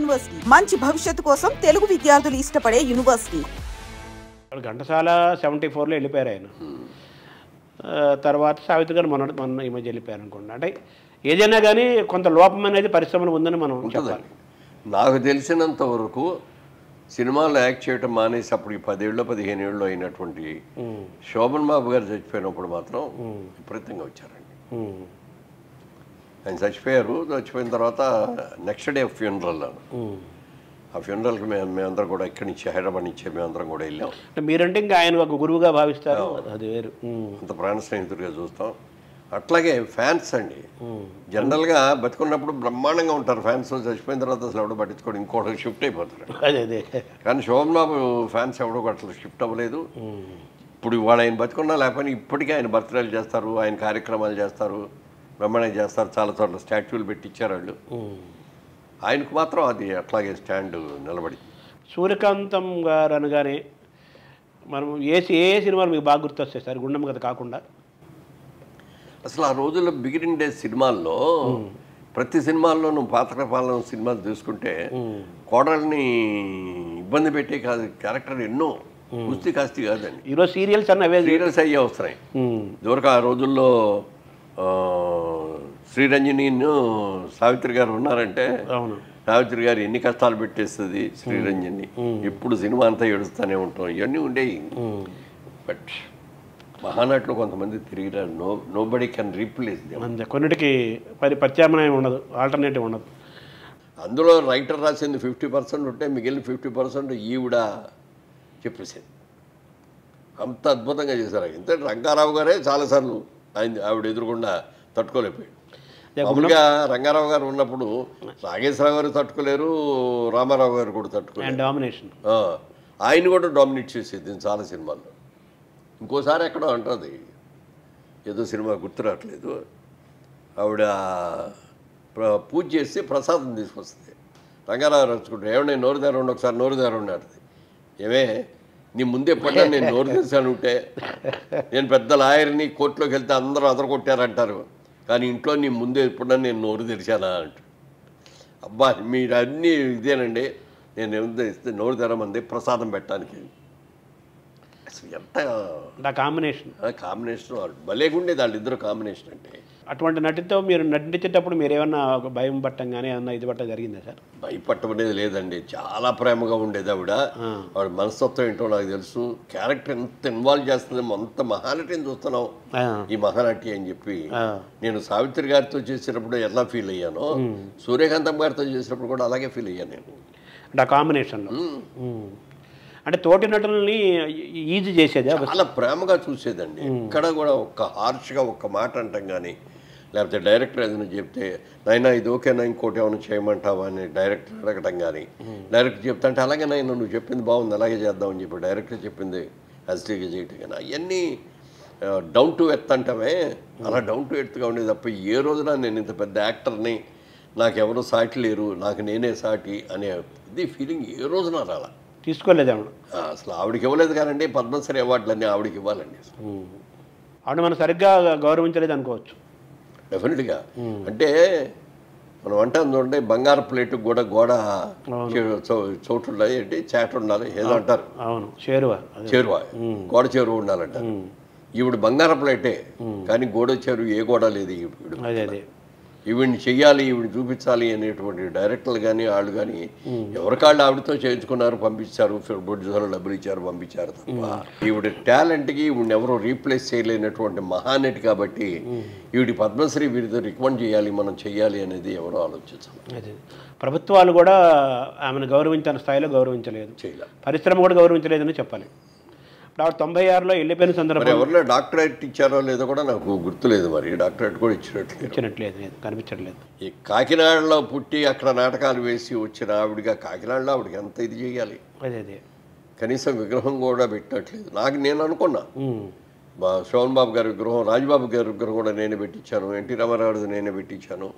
University మంచి భవిష్యత్తు కోసం తెలుగు విద్యార్థులు ఇష్టపడే యూనివర్సిటీ. ఘంటసాల 74లో వెళ్ళిపోయారు ఆయన. తర్వాత సావిత్రి గారు మొన్న ఈ మధ్య వెళ్ళిపోయారు అనుకోండి. అంటే ఏదైనా కానీ కొంత లోపం అనేది పరిశ్రమలో ఉందని మనం చెప్పాలి. నాకు తెలిసినంత వరకు సినిమాలో యాక్ట్ చేయటం మానేసి అప్పుడు 10 ఏళ్ళు 15 ఏళ్ళు అయినటువంటి శోభన్ బాబు గారు చచ్చిపోయినప్పుడు మాత్రం విపరీతంగా వచ్చారండి. ఆయన చచ్చిపోయిన తర్వాత నెక్స్ట్ డే ఫ్యూనరల్. ఆ ఫ్యూనరల్కి మేమందరం కూడా ఇక్కడి నుంచి హైదరాబాద్ నుంచి మేమందరం కూడా వెళ్ళాం. మీరంటే ఇంకా ఆయన ఒక గురువుగా భావిస్తారు, అది వేరు. అంత ప్రాణ స్నేహితుడిగా చూస్తాం. అట్లాగే ఫ్యాన్స్ అండి, జనరల్గా బతుకున్నప్పుడు బ్రహ్మాండంగా ఉంటారు ఫ్యాన్స్. చచ్చిపోయిన తర్వాత అసలు ఎవడో పట్టించుకోవడం, ఇంకోటి షిఫ్ట్ అయిపోతారు. అదే కానీ శోభన్ బాబు ఫ్యాన్స్ ఎవడో అట్లా షిఫ్ట్ అవ్వలేదు. ఇప్పుడు ఇవాళ ఆయన బతుకున్నా లేకపోయినా ఇప్పటికీ ఆయన బర్త్డేలు చేస్తారు, ఆయన కార్యక్రమాలు చేస్తారు, బ్రహ్మాండంగా చేస్తారు. చాలా చోట్ల స్టాచ్యూలు పెట్టించారు వాళ్ళు. ఆయనకు మాత్రం అది అట్లాగే స్టాండ్ నిలబడి. సూర్యకాంతం గారు అనగానే మనం ఏ సినిమాలు మీకు బాగా గుర్తొస్తాయి సార్, గుండమ్మ కథ కాకుండా? అసలు ఆ రోజుల్లో బిగినింగ్ డేస్ సినిమాల్లో ప్రతి సినిమాల్లోనూ పాతకపాలన సినిమాలు చూసుకుంటే కోడల్ని ఇబ్బంది పెట్టే కాదు క్యారెక్టర్ ఎన్నో కుస్తీ కాస్తి కాదండి. ఈరోజు సీరియల్స్ సీరియల్స్ అయ్యే వస్తున్నాయి. ఇదివరకు ఆ రోజుల్లో శ్రీరంజని సావిత్రి గారు ఉన్నారంటే సావిత్రి గారు ఎన్ని కష్టాలు పెట్టేస్తుంది శ్రీరంజని. ఎప్పుడు సినిమా అంతా ఏడుస్తూనే ఉంటాం, ఇవన్నీ ఉండేవి. బట్ మహానటులు కొంతమంది తిరిగిరారు. Nobody can replace them. కొన్నిటికి ప్రత్యామ్నాయం ఉండదు, ఆల్టర్నేటివ్ ఉండదు. అందులో రైటర్ రాసింది 50% ఉంటే మిగిలిన 50% ఈవిడ చెప్పేసింది. అంత అద్భుతంగా చేశారు. ఎందుకంటే రంగారావు గారే చాలాసార్లు ఆవిడ ఎదురుకుండా తట్టుకోలేకపోయాడు. మామూలుగా రంగారావు గారు ఉన్నప్పుడు నాగేశ్వరరావు గారు తట్టుకోలేరు, రామారావు గారు కూడా తట్టుకోలేరు. డామినేషన్ ఆయన కూడా డామినేట్ చేసేది చాలా సినిమాల్లో. ఇంకోసారి ఎక్కడో అంటుంది, ఏదో సినిమా గుర్తు రావట్లేదు, ఆవిడ పూజ చేసి ప్రసాదం తీసుకొస్తుంది. రంగారావు రాసుకుంటే ఏమన్నా నోరు దారండి, ఒకసారి నోరు దారండి అంటుంది. ఏమే నీ ముందే పడ్డా నేను నోరు తెరిచాను ఉంటే, నేను పెద్ద లాయర్ని, కోర్టులోకి వెళ్తే అందరూ అదరగొట్టారంటారు, కానీ ఇంట్లో నీ ముందే ఎప్పుడన్నా నేను నోరు తెరిచానా అంట. అబ్బా మీరు అన్నీ ఇదేనండి, నేను ఏమంటే ఇస్తే నోరు తెరమంది ప్రసాదం పెట్టడానికి. అసలు ఎంత కాంబినేషన్ భలేగుండేది వాళ్ళిద్దరు కాంబినేషన్. అంటే అటువంటి నటితో మీరు నటించేటప్పుడు మీరు ఏమన్నా ఒక భయం పట్టం కానీ ఏమన్నా ఇది పట్ట జరిగిందా సార్? భయపట్టం అనేది లేదండి, చాలా ప్రేమగా ఉండేది ఆవిడ. ఆవిడ మనస్తత్వం ఏంటో నాకు తెలుసు. క్యారెక్టర్ ఎంత ఇన్వాల్వ్ చేస్తుందేమో, అంత మహానటిని చూస్తున్నాం ఈ మహానటి అని చెప్పి. నేను సావిత్రి గారితో చేసినప్పుడు ఎలా ఫీల్ అయ్యానో, సూర్యకాంతం గారితో చేసినప్పుడు కూడా అలాగే ఫీల్ అయ్యాను నేను. అంటే ఆ కాంబినేషన్లో అంటే తోటి నటులని ఈజీ చేసేది, చాలా ప్రేమగా చూసేదండి. ఇక్కడ కూడా ఒక్క హార్ష్గా ఒక్క మాట అంటాం కానీ, లేకపోతే డైరెక్టర్ ఏదైనా చెప్తే నైనా ఇది ఓకేనా ఇంకోటి ఏమైనా చేయమంటావా అని డైరెక్టర్ అడగటం కానీ, డైరెక్టర్ చెప్తా అంటే అలాగే నైనా నువ్వు చెప్పింది బాగుంది అలాగే చేద్దామని చెప్పి డైరెక్టర్ చెప్పింది యాజిటీగా చేయటం కానీ, అవన్నీ డౌన్ టు ఎర్త్ అంటామే, అలా డౌన్ టు ఎర్త్గా ఉండేది తప్ప ఏ రోజున నేను ఇంత పెద్ద యాక్టర్ని, నాకెవరు సాటి లేరు, నాకు నేనే సాటి అనే ఇది ఫీలింగ్ ఏ రోజున రాలా. తీసుకోలేదు ఆవిడ అసలు. ఆవిడకి ఇవ్వలేదు కానీ పద్మశ్రీ అవార్డులన్నీ ఆవిడకి ఇవ్వాలండి. ఆవిడ మనం సరిగ్గా గౌరవించలేదు అనుకోవచ్చు. డెఫినెట్గా. అంటే మనం అంటాం చూడండి, బంగారు ప్లేటు కూడా గోడ చోటు ఉండాలి, ఏంటి చేట ఉండాలి ఏదో అంటారు. అవును, చేరువ గోడ చేరువ ఉండాలంటారు. ఈవిడ బంగారు ప్లేటే కానీ గోడ చేరువ ఏ గోడ లేదు. అదే ఈవిడిని చెయ్యాలి, ఈవిడిని చూపించాలి అనేటువంటి డైరెక్టర్లు కానీ వాళ్ళు కానీ ఎవరికాళ్ళు ఆవిడతో చేయించుకున్నారు, పంపించారు, ప్రొడ్యూసర్లు డబ్బులు ఇచ్చారు, పంపించారు తప్ప ఈవిడ టాలెంట్కి ఈవిడిని ఎవరో రీప్లేస్ చేయలేనటువంటి మహానటి కాబట్టి ఈవిడి పద్మశ్రీ వీరితో రికమెండ్ చేయాలి, మనం చెయ్యాలి అనేది ఎవరో ఆలోచించాలి. ప్రభుత్వాలు కూడా ఆమెను గౌరవించిన స్థాయిలో గౌరవించలేదు, పరిశ్రమ కూడా గౌరవించలేదని చెప్పాలి. ఇప్పుడు 96లో వెళ్ళిపోయిన సందర్భంలో ఎవరిలో డాక్టరేట్ ఇచ్చారో లేదో కూడా నాకు గుర్తులేదు. మరి డాక్టరేట్ కూడా ఇచ్చినట్లేదు, కనిపించట్లేదు. ఈ కాకినాడలో పుట్టి అక్కడ నాటకాలు వేసి వచ్చిన ఆవిడగా కాకినాడలో ఆవిడకి ఎంత ఇది చేయాలి, అదే కనీసం విగ్రహం కూడా పెట్టట్లేదు. నేను అనుకున్నా శోభన్ బాబు గారి విగ్రహం, రాజబాబు గారి విగ్రహం కూడా నేనే పెట్టించాను, ఎన్టీ రామారావుది నేనే పెట్టించాను,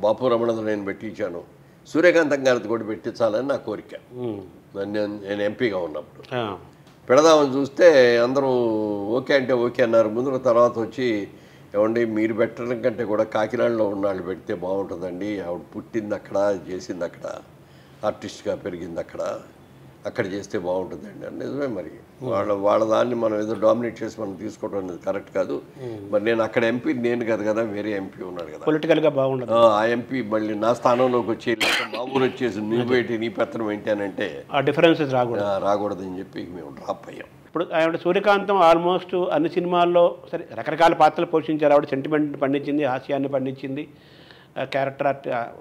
బాపు రమణది నేను పెట్టించాను, సూర్యకాంతం గారిది కూడా పెట్టించాలని నా కోరిక. నేను ఎంపీగా ఉన్నప్పుడు పెడదామని చూస్తే అందరూ ఓకే అంటే ఓకే అన్నారు. ముందు తర్వాత వచ్చి ఏమండి మీరు పెట్టడం కంటే కూడా కాకినాడలో ఉన్నాళ్ళు పెడితే బాగుంటుందండి, ఆవిడ పుట్టింది అక్కడ, చేసింది అక్కడ ఆర్టిస్ట్గా పెరిగింది అక్కడ చేస్తే బాగుంటుందండి అని. నిజమే మరి వాళ్ళ దాన్ని మనం ఏదో డామినేట్ చేసి మనం తీసుకోవడం అనేది కరెక్ట్ కాదు. మరి నేను అక్కడ ఎంపీ నేను కదా, వేరే ఎంపీ ఉన్నాడు కదా, పొలిటికల్గా బాగుండదు. ఆ ఎంపీ మళ్ళీ నా స్థానంలోకి వచ్చి మా ఊరు వచ్చేసి నువ్వు ఏంటి నీ పెత్తనం ఏంటి అని అంటే ఆ డిఫరెన్సెస్ రాకూడదని చెప్పి మేము డ్రాప్ అయ్యాం. ఇప్పుడు ఆవిడ సూర్యకాంతం ఆల్మోస్ట్ అన్ని సినిమాల్లో సరే రకరకాల పాత్రలు పోషించారు. ఆవిడ సెంటిమెంట్ పండించింది, హాస్యాన్ని పండించింది, క్యారెక్టర్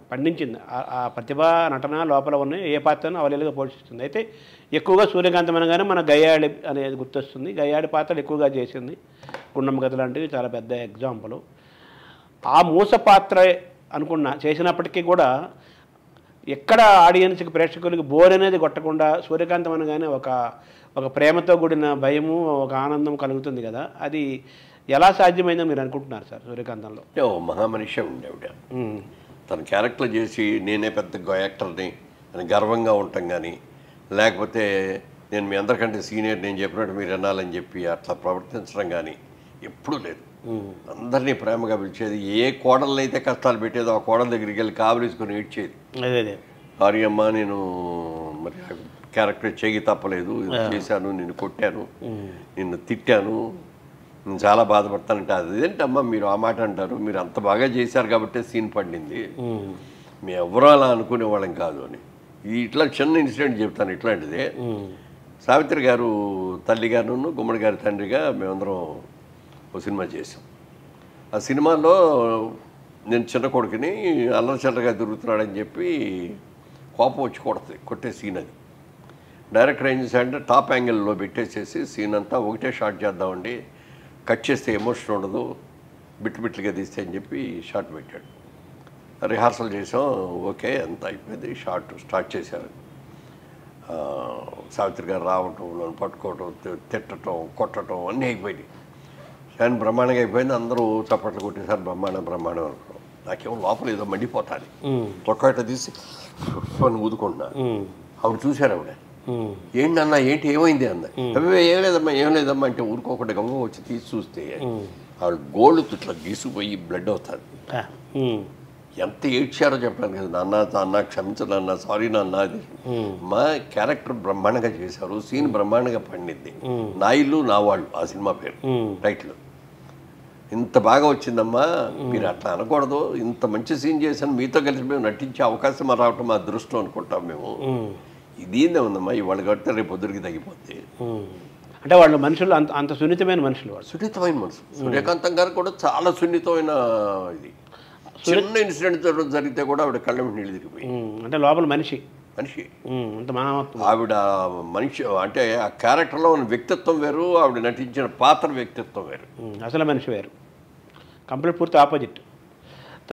పండించింది. ఆ ప్రతిభ నటన లోపల ఉన్నాయి, ఏ పాత్రను అవలీలుగా పోషిస్తుంది. అయితే ఎక్కువగా సూర్యకాంతం అనగానే మన గయ్యాడి అనేది గుర్తొస్తుంది. గయ్యాడి పాత్రలు ఎక్కువగా చేసింది. గుండమ్మ కథ లాంటివి చాలా పెద్ద ఎగ్జాంపుల్. ఆ మూస పాత్ర అనుకున్నా చేసినప్పటికీ కూడా ఎక్కడ ఆడియన్స్కి ప్రేక్షకులకి బోర్ అనేది కొట్టకుండా సూర్యకాంతం అనగానే ఒక ప్రేమతో కూడిన భయము, ఒక ఆనందం కలుగుతుంది కదా, అది ఎలా సాధ్యమైందో మీరు అనుకుంటున్నారు సార్ సూర్యకాంతంలో? మహామనిషి ఉండేవిడ తన క్యారెక్టర్ చేసి నేనే పెద్ద యాక్టర్ని అని గర్వంగా ఉంటాం, కానీ లేకపోతే నేను మీ అందరికంటే సీనియర్, నేను చెప్పినట్టు మీరు వినాలని చెప్పి అట్లా ప్రవర్తించడం కానీ ఎప్పుడూ లేదు. అందరినీ ప్రేమగా పిలిచేది. ఏ కోడల్ని అయితే కష్టాలు పెట్టేదో ఆ కోడల దగ్గరికి వెళ్ళి కావలిసుకొని ఏడ్చేది. ఆర్యమ్మ నేను మరి క్యారెక్టర్ చేగి తప్పలేదు, చేశాను, నిన్ను కొట్టాను, నిన్ను తిట్టాను, నేను చాలా బాధపడతానంటే అదేంటమ్మా మీరు ఆ మాట అంటారు, మీరు అంత బాగా చేశారు కాబట్టి సీన్ పండింది, మేము ఎవరో అలా అనుకునే వాళ్ళం కాదు అని. ఇట్లా చిన్న ఇన్సిడెంట్ చెప్తాను. ఇట్లాంటిదే సావిత్రి గారు తల్లిగాను గుమ్మడి గారి తండ్రిగా మేమందరం ఒక సినిమా చేసాం. ఆ సినిమాలో నేను చిన్న కొడుకుని అల్లరిచల్లగా తిరుగుతున్నాడని చెప్పి కోపం వచ్చి కొట్టే సీన్ అది. డైరెక్టర్ ఏం చేశాడంటే టాప్ యాంగిల్లో పెట్టేసేసి సీన్ అంతా ఒకటే షాట్ చేద్దామండి, కట్ చేస్తే ఎమోషన్ ఉండదు, బిట్లుగా తీస్తే అని చెప్పి షాట్ పెట్టాడు. రిహార్సల్ చేసాం, ఓకే అంత అయిపోయింది. షాట్ స్టార్ట్ చేశారు. సావిత్రి గారు రావటం, నన్ను పట్టుకోవటం, తిట్టడం, కొట్టడం అన్నీ అయిపోయింది. కానీ బ్రహ్మాండంగా అయిపోయింది. అందరూ చప్పట్లు కొట్టేసారు. బ్రహ్మాండం అనుకున్నాం. నాకేమో లోపల ఏదో మండిపోతాను. ఒక్కట తీసి అని ఊదుకుంటున్నా. ఆవిడ చూశారు. ఆవిడ ఏంటన్నా ఏంటి ఏమైంది అన్న. ఏం లేదమ్మా అంటే ఊరుకోకుండా గమ్మ వచ్చి తీసి చూస్తే ఆవిడ గోళ్ళు ఇట్లా గీసుకుపోయి బ్లడ్ అవుతుంది. ఎంత ఏడ్చారో చెప్పాను కదా, నాన్న క్షమించు నాన్న, సారీ నాన్న, అది మా క్యారెక్టర్ బ్రహ్మాండంగా చేశారు, సీన్ బ్రహ్మాండంగా పండింది, నా ఇల్లు నా వాళ్ళు ఆ సినిమా పేరు టైటిల్. ఇంత బాగా వచ్చిందమ్మా, మీరు అట్లా అనకూడదు, ఇంత మంచి సీన్ చేశాను, మీతో కలిసి మేము నటించే అవకాశం రావటం మా అదృష్టం అనుకుంటాం మేము. ఇదేందే ఉందమ్మా, ఇవాళ కడితే రేపు పొద్దురికి తగ్గిపోతే. అంటే వాళ్ళు మనుషులు అంత సున్నితమైన మనుషులు, సున్నితమైన మనుషులు. సూర్యకాంతం గారు కూడా చాలా సున్నితమైన ఇది. చిన్న ఇన్సిడెంట్ జరిగితే కూడా ఆవిడ కళ్ళ నీళ్ళు తిరిగిపోయి. అంటే లోపల మనిషి ఆవిడ మనిషి అంటే ఆ క్యారెక్టర్లో ఉన్న వ్యక్తిత్వం వేరు, ఆవిడ నటించిన పాత్ర వ్యక్తిత్వం వేరు, అసలు మనిషి వేరు, కంప్లీట్ పూర్తి ఆపోజిట్.